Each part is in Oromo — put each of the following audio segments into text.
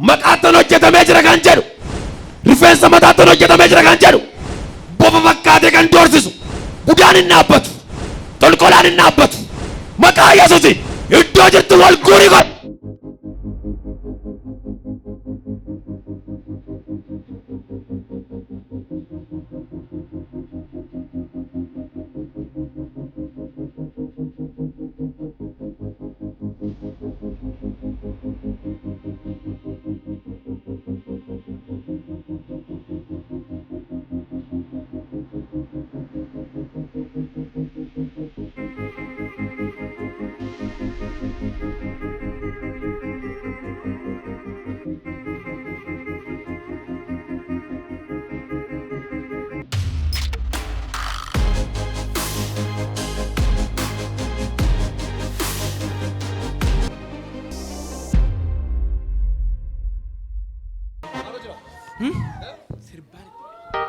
maqaatan hojjetamee jira kan jedhu rifeensa mataatan hojjetamee jira kan jedhu bofa fakkaatee kan doorsisu budaan hin dhaabbatu tolkolaan hin dhaabbatu maqaa Yesuusiin iddoo jirtu wal guurii godhu.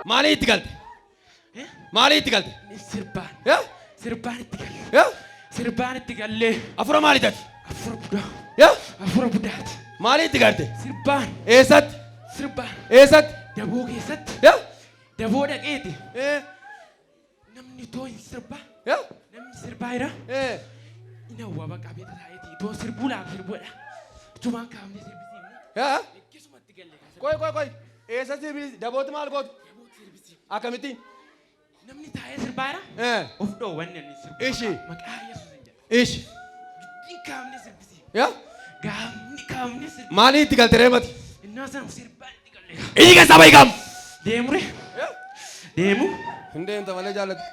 Maali itti galte? Maali itti galte? Sirbaan. Yaa? Sirbaan itti galle. Yaa? Sirbaan itti galle. Afura maali taati? Afura budaa. Yaa? Afura budaati. Maali itti galte? Sirbaan. Eessatti? Sirbaan. Eessatti? Daboo keessatti. Yaa? Daboo dhaqeeti. Namni too hin sirbaa. Yaa? Namni sirbaa jira. Inni hawwaa bakka beeta taa'eeti. Too sirbuu laaf sirbuudha. Tumaan kaafnee sirbisiifne. Yaa? Akkasumatti galle. Koy. Eessatti sirbisi? Dabooti maal gootu? Akkamittiin? Namni taa'ee sirbaa jira. Of dhoowwanne inni sirbu. Ishi. Maqaa Yesuus hin jedhu. Ishi. Giddiin kaafnee sirbisiifne. Yaa? Gaafni kaafnee sirbisiifne. Maali itti galte reemati? Innaa sana sirbaan itti galle. Inni keessaa bahi kam? Deemu re. Deemu. Hin deemta malee jaallatu.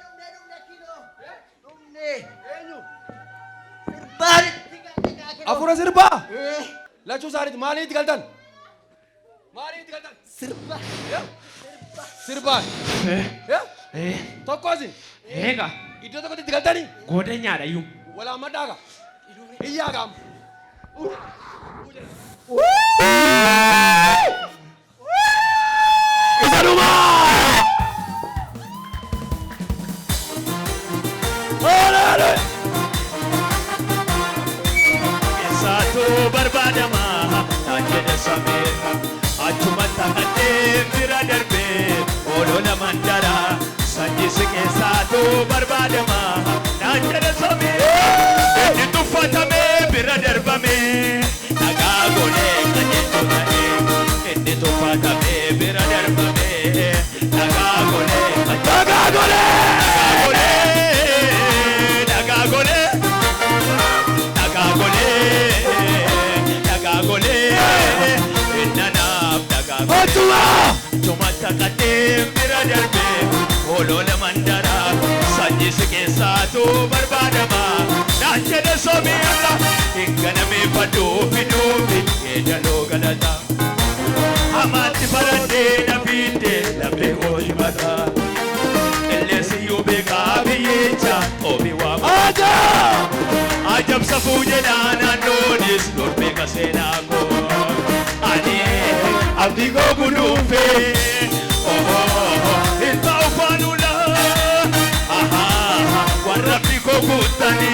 Afura sirbaa? Lachuu isaaniiti maali itti galtan? Maali itti galtan? Sirbaa. Sirbaa. Tokko isin. Eega. Iddoo tokkotti itti galtanii? Gooda nyaadha iyyuu. Walaan madaaga. Iyyaa gaam. Isa dhumaa! Saatu barbaadama taajjada sameera achuma taa'ee bira darbee olola mandara sanjisi keessaatu barbaadama taajjada sameera inni tuffatamee bira darbamee dhagaa golee qajeeltu ta'ee inni tuffatamee bira darbamee dhagaa golee Dhagaa golee! Otuma! Tumata kadee bira darbee olola mandara sanjisi keessaatu barbaadama naan jedhe somiirra hin ganameeffadhuufi eedaloo galata hamaatti baradhee na fiiddee laphee kooji mataa qilleessiyyuu beekaa biyyeecha oomi waama ajab safuu jedhaa naannoonis dormee kaseenaa koo ani abdigo bunufe inta ufanula warrabi ko kutani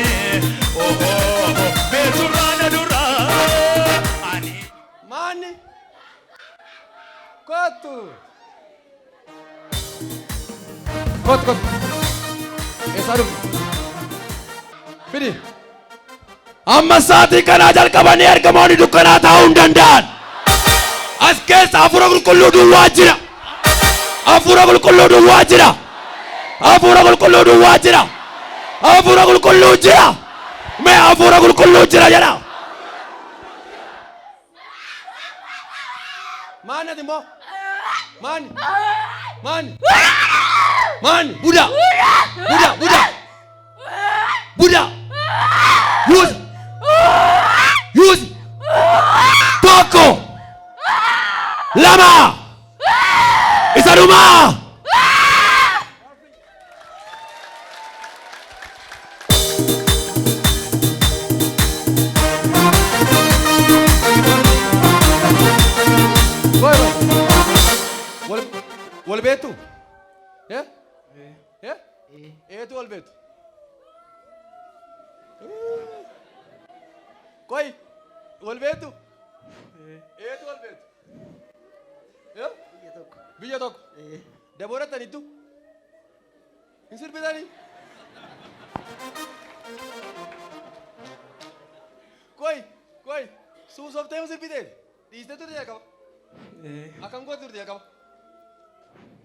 beturana dura ani Mani! Kotu! Kotu! Eessa dhufu? Fidi! Amma sa'aatii kanaa jalqabanii ergamoonni dukkanaa taa'uu hin danda'an. As keessa hafuura qulqulluu duwwaa jira. Hafuura qulqulluu duwwaa jira. Hafuura qulqulluu duwwaa jira. Hafuura qulqulluu jira. Mee hafuura qulqulluu jira jedha. Maani ati immoo? Maani? Maani? Maani? Buda! Yuusi! Tokko! Lama! Isa dhumaa! Wal beektu? Eetu wal beektu? Koi, wal beektu? Eetu wal beektu? Biyya tokko. Daboorattaniittu. Hin sirbitanii. Koi. Suusoftee hin sirbitee. Dhiistee turte jalqaba. Akkam goote turte jalqaba.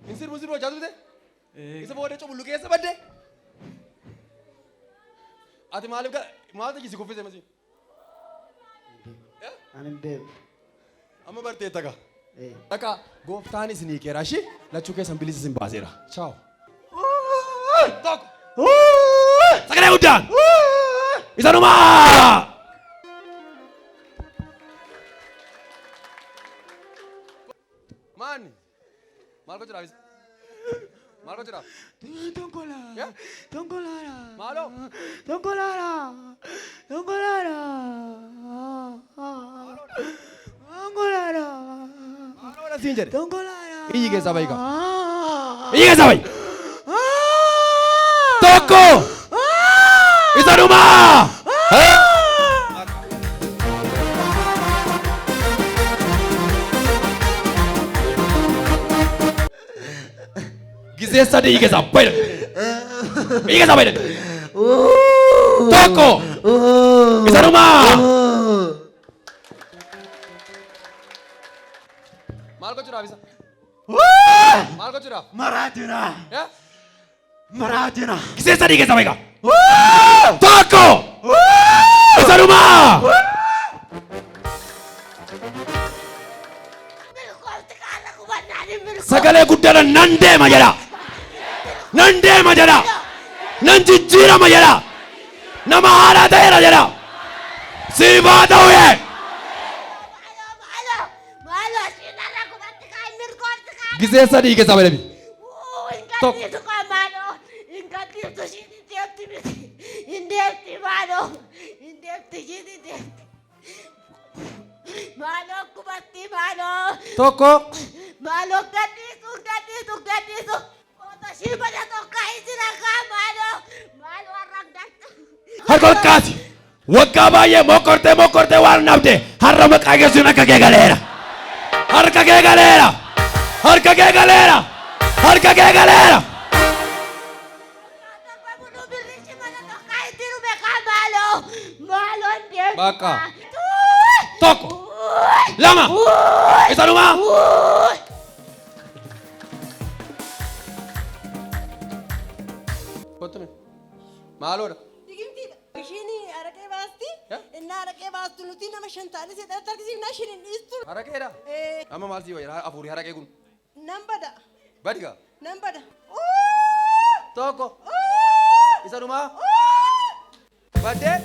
Hin sirbu hojjaa turte. Isa booda cubullu keessa badde. Ati maaliif tajaajila kuffise masiin? Ani beeku. Amma barteetta kaa. Dhaqa gooftaan isinii keera ishee lachuu keessan bilisa isin baaseera. Chaaw. Tokko. Sagalee guddaan. Isa dhumaa. Maanni? Maal gochuudhaaf isa? Maal gochuudhaaf? Tonkolaa. Maaloo? Tonkolaa. Maaloo siin jedhe? Tonkolaa. Iyyi keessaa bahi qaba. Iyyi keessaa bahi. Tokko. Isa dhumaa. Gisee sadii iyyi keessaa bahi. Iyyi keessaa bahi. Tokko. Isa dhumaa. Maal gochuudhaaf isa? Maal gochuudhaaf? Maratina. Gisee sadii keessaa bahi. Tokko. Isa dhumaa. Sagalee guddaadhaan nan deema jedha. Nan deema jedha. Nan jijjiirama jedha. Nama haaraa ta'eera jedha. Siifaa ta'u yee. Gisee sadii keessaa bahi. Tokko. Malo gaddisu. Kota shibada tokko isira kaa malo arragdatu. Harka ol kaasi. Waggaa baay'ee mokkortee waan nafte har'a maqaa Yesuusiin harka kee galeera. Harka kee galeera. Bakka. Tokko. Lama. Isa dhumaa. Kottume. Maaloodha? Digimtiidha. Ishiin araqee baasti. Inni araqee baastu nuti nama shan taane seetaa tarkisiifnaa ishiin hin dhiistu. Harakeedha. Amma maal sii wayya afurii harakee kun? Nan bada. Badiga. Nan bada. Tokko. Isa dhumaa. Baddee.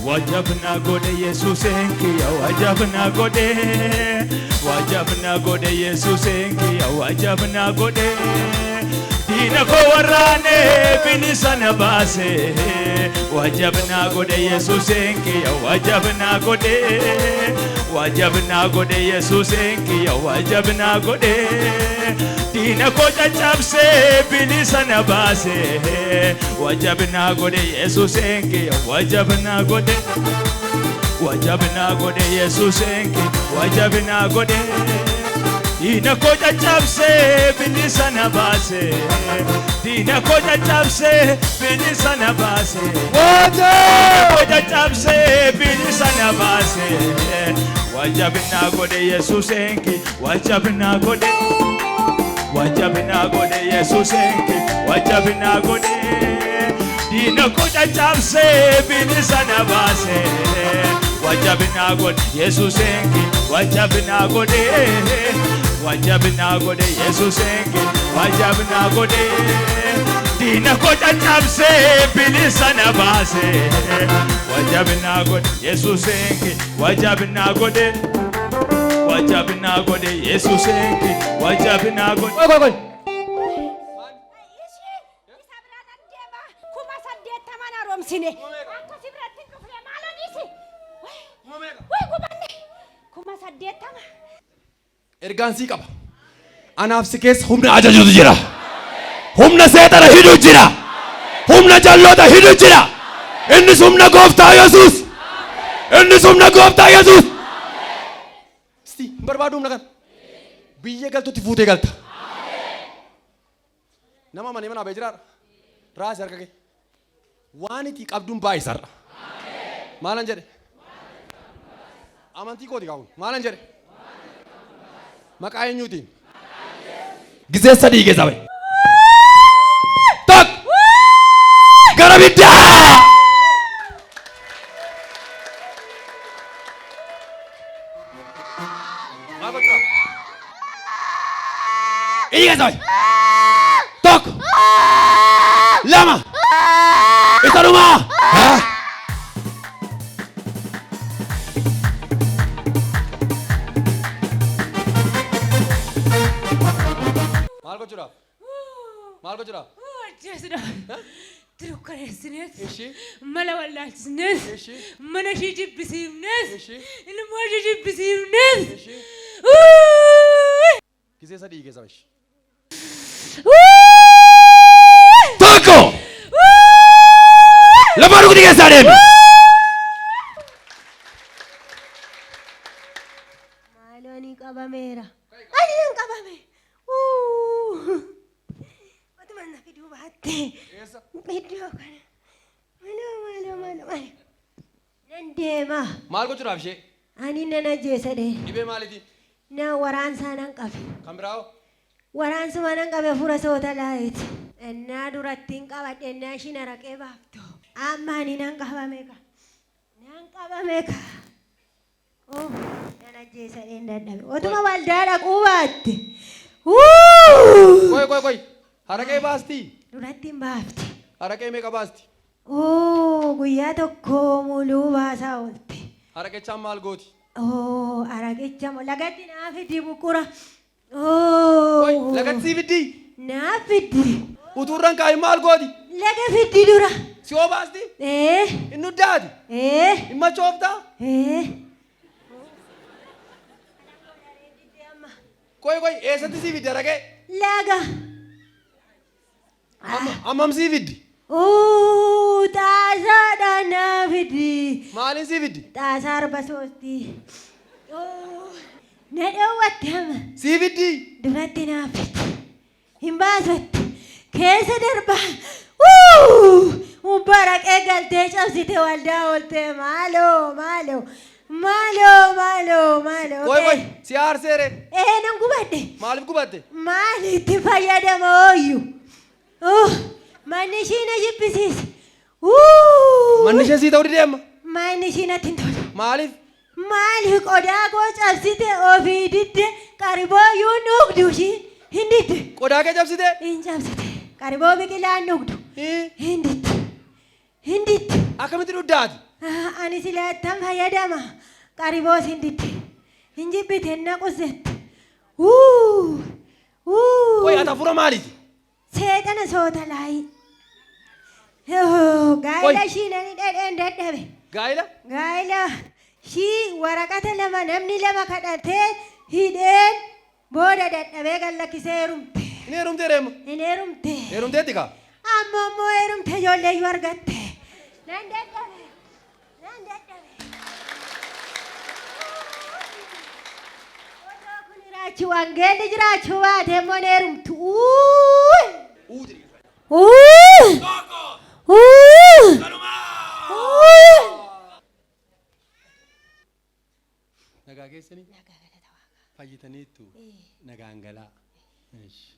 Wajabna gode Yesuusen kiya wajabna gode Yesuusen kiya wajabna gode Dina ko warane bilisa na baase wajabna gode Yesuusen kiya wajabna gode Yesuusen kiya wajabna gode Dina ko chachabse bilisa na baase wajabna gode Yesuusen kiya wajabna gode Yesuusen kiya wajabna gode Dina ko chachabse bilisa na baase Dina ko chachabse bilisa na baase chachabse bilisa na baase wajabna gode Yesuusen kiya wajabna gode Yesuusen kiya wajabna gode Dina ko chachabse bilisa na baase wajabna gode Yesuusen kiya wajabna gode Yesuusen kiya wajabna gode Dina ko chachabse bilisa na baase wajabna gode Yesuusen kiya wajabna gode Yesuusen kiya wajabna gode Koy. Sine. Akka sibratti dhufne maaloniisi? Way gubanne. Kuma saddeettama. Ergaan sii qaba. Anaaf si keessa humna ajajuutu jira. Humna seexana hidhu jira. Humna jalloota hidhu jira. Innis humna gooftaa Yesuus. Inni sumna gooftaa Yesuus. Sti barbaadum nagan. Biyya galtutti fuutee galta. Nama mane mana beejiraadha. Raas harka kee. Waan itti qabduun baay'isarra. Maalan jedhe? Amantii kooti qabu. Maalan jedhe? Maqaa eenyuutiin? Gisee sadii keessa bahe. Tokko. Gara biddaa. Maal gochuudha? Iyyi keessa bahe. Tokko. Lama. Isa dhumaa. Maal gochuudhaaf? Maal gochuudhaaf? Ajjeesudhaaf. Durukkaneessinees. Ishii. Mala wallaalchisnees. Ishii. Mana ishii jibbisiifnees. Ishii. Ilmoo ishii jibbisiifnees. Ishii. Gisee sadii keessa bahe. Tokko. Lafa rukutii keessaa deemi. Maaloo ni qabameera. Ani nan qabame. Otuma na fiduu baatte. Iddoo kana. Maaloo. Nan deema. Maal gochuudhaaf ishee? Ani nan ajjeesa dee. Dhibee maaliitiin? Na waraansaa nan qabe. Kan biraawoo? Waraansuma nan qabe fura soota laayeti. Ennaa durattiin qabadhe ennaa ishiin araqee baaftu. Amma ani nan qabame ka. Nan qabame ka. Oh, nan ajjeesa dee dadhabe. Otuma waldaa dhaquu baatte. Koy. Haraqee baasti. Durattiin baafti. Haraqee meeqa baasti? Oh, guyyaa tokko muluu baasaa oolte. Haraqechaan maal gooti? Oh, araqicha moo lagatti naa fidi buqura. Koy Oh, lagatti sii fiddi. naa fidi. Utuurran kaa'e maal gooti? Laga fidi dura. Si hoo baasti? Inni uddaati? Dhimma cooftaa? Koy eessatti sii fiddi haraqee? Laga. Ammam sii fiddi? Oh, taasaadha naa fidi. Maaliin sii fiddi? Taasaa arba soosti. Oh, na dhoowwatte amma. Sii fiddi? Duratti naa fidi. Hin baasatti. Keessa darbaa. Baraqee galtee cabsite waldaa oolte maaloo. Koy si aarseere. Nan gubadhe. Maaliif gubatte? Maalitti fayyadama ooyyu. Manni ishii na jibbisiise. Manni ishee sii ta'uu didee amma? Manni ishii natti hin tolu. Maaliif? Maali qodaa koo cabsite ofii didde qaribooyyuu nugdu ishii hin didde. Qodaa kee cabsite? Hin cabsite. Qariboo biqilaan nugdu. Hin didde. Akkamitti uddaati? Ani silaattan fayyadama. Qariboos hin didde. Hin jibbite na qusette. Koy ati hafuura maaliiti? Seexana soota laayi. Gaa'ila ishii nani dhadheen dadhabe. Gaa'ila? Gaa'ila ishii waraqata lama namni lama kadhatee hidheen booda dadhabee gallakkisee heerumte. Inni heerumtee reema? Hin heerumte. Heerumteetti kaa? Ammoo heerumte ijoolleeyyuu argatte. Nan dadhabe. Otoo kun jiraachuu wangeelli jiraachuu baate immoo heerumtu. Nagaa keessanii? Fayyitaniittu nagaan galaa.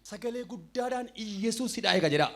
Sagalee guddaadhaan Iyesuus hidhaa eega jedha.